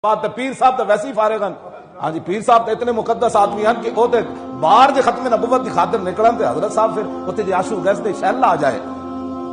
بات پیر صاحب تو ویسے ہی فارغ ہیں. ہاں جی پیر صاحب تو اتنے مقدس آدمی ہیں کہ وہ تو باہر جو ختم نبوت کی خاطر نکلن تے حضرت صاحب پھر اتنے جی آنسو گیس دے شیل آ جائے.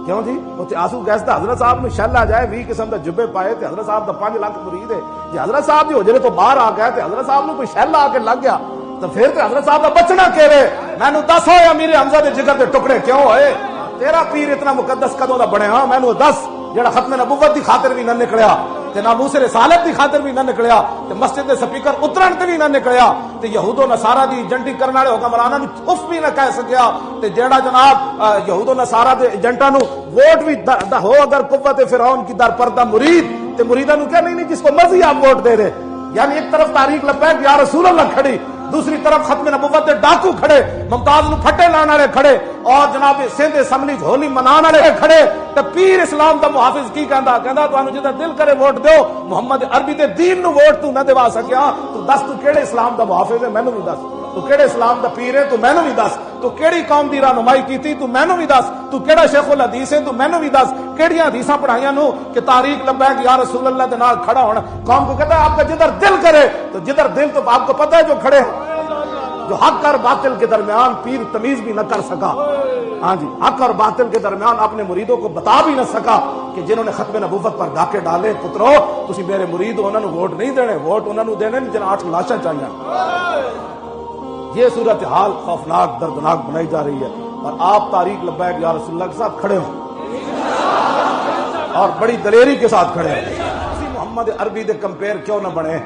کیوں جی اتنے آنسو گیس دے حضرت صاحب میں شیل آ جائے 20 قسم دے جبے پائے تے حضرت صاحب دا 5 لاکھ مرید ہے جی حضرت صاحب دی حجرے تو باہر آ گئے تے حضرت صاحب نو کوئی شیل آ کے لگ گیا تو پھر تے حضرت صاحب دا بچنا کہے مینوں دس ہویا میرے حمزہ دے جگر دے ٹکڑے کیوں ہوئے تیرا پیر اتنا مقدس کدوں دا بنے ہاں مینوں دس جڑا ختم نبوت دی خاطر بھی نہ نکلیا تے ناموس رسالت دی خاطر بھی نہ نکلیا تے مسجد دے سپیکر اترن تے بھی نہ نکلیا تے یہود و نصارا دی ایجنٹی کرن والے حکمراناں نو اف بھی نہ کہہ سکیا تے جیڑا جناب یہود و نصارا دے ایجنٹاں نو ووٹ بھی ہو اگر قوت فرعون کی در پردہ مرید تے مریداں نو کہہ نہیں جس کو مرضی آپ ووٹ دے دے. یعنی ایک طرف تاریخ لبیک یا رسول اللہ کھڑی دوسری طرف ختم نبوت دے ڈاکو کھڑے ممتاز نو پھٹے لانے والے کھڑے اور جناب سندھ اسمبلی ہولی منان والے کھڑے تے پیر اسلام دا محافظ کی کہندا تانوں جدھر دل کرے ووٹ دیو محمد عربی دے دین نو ووٹ تو نہ دیوا سکیا تو دس تو کیڑے اسلام دا محافظ ہے مینوں بھی دس تو کیڑے اسلام دا پیر ہے تو مینوں بھی دس تو کیڑی قوم دی رہنمائی کیتی تو مینوں بھی دس تو کیڑا شیخ الحدیث ہے تو مینوں بھی دس کیڑیاں حدیثاں پڑھائیاں نو کہ تاریخ لبیک یا رسول اللہ دے نال کھڑا ہونا قوم کو کہتا ہے آپ کا جدھر دل کرے تو جدھر دل تو آپ کو پتہ ہے جو کھڑے ہیں جو حق اور باطل کے درمیان پیر تمیز بھی نہ کر سکا. ہاں جی حق اور باطل کے درمیان اپنے مریدوں کو بتا بھی نہ سکا کہ جنہوں نے ختم نبوت پر ڈاکے ڈالے پترو تسی میرے مرید ہو انہوں نے ووٹ نہیں دینے ووٹ انہوں نے دینے جنہاں 8 لاشاں چاہیے. یہ صورتحال خوفناک دردناک بنائی جا رہی ہے اور آپ تاریخ لبیک یا رسول اللہ کے ساتھ کھڑے ہوں اور بڑی دلیری کے ساتھ کھڑے ہیں. محمد عربی دے کمپیئر کیوں نہ بنے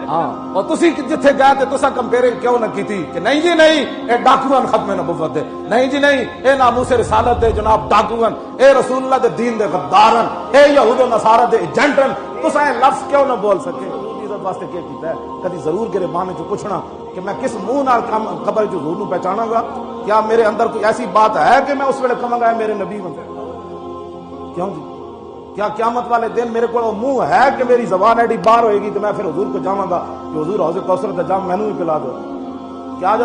ہاں اور تسی جتھے گئے تے تسا کمپیئرنگ کیوں نہ کیتی کہ نہیں جی نہیں اے ڈاکوان ختم نبوت دے نہیں جی نہیں اے ناموس رسالت دے جناب ڈاکوان اے رسول اللہ دے دین دے غدارن اے یہود و نصارا دے ایجنٹن تسا اے لفظ کیوں نہ بول سکے عزت واسطے کیا کیتا ہے کدی ضرور کرے ماں نے جو پوچھنا کہ میں کس منہ نال قبر جو حضور نو پہچانا گا کیا میرے اندر کوئی ایسی بات ہے کہ میں اس ویلے کہاں گا میرے نبی بن کیوں جی کیا قیامت والے دن میرے کو منہ ہے کہ میری زبان ایڈی باہر ہوئے گی تو میں پھر حضور کو جاواں گا کہ حضور حوض کوثر دا جام مینوں ہی پلا دو کیا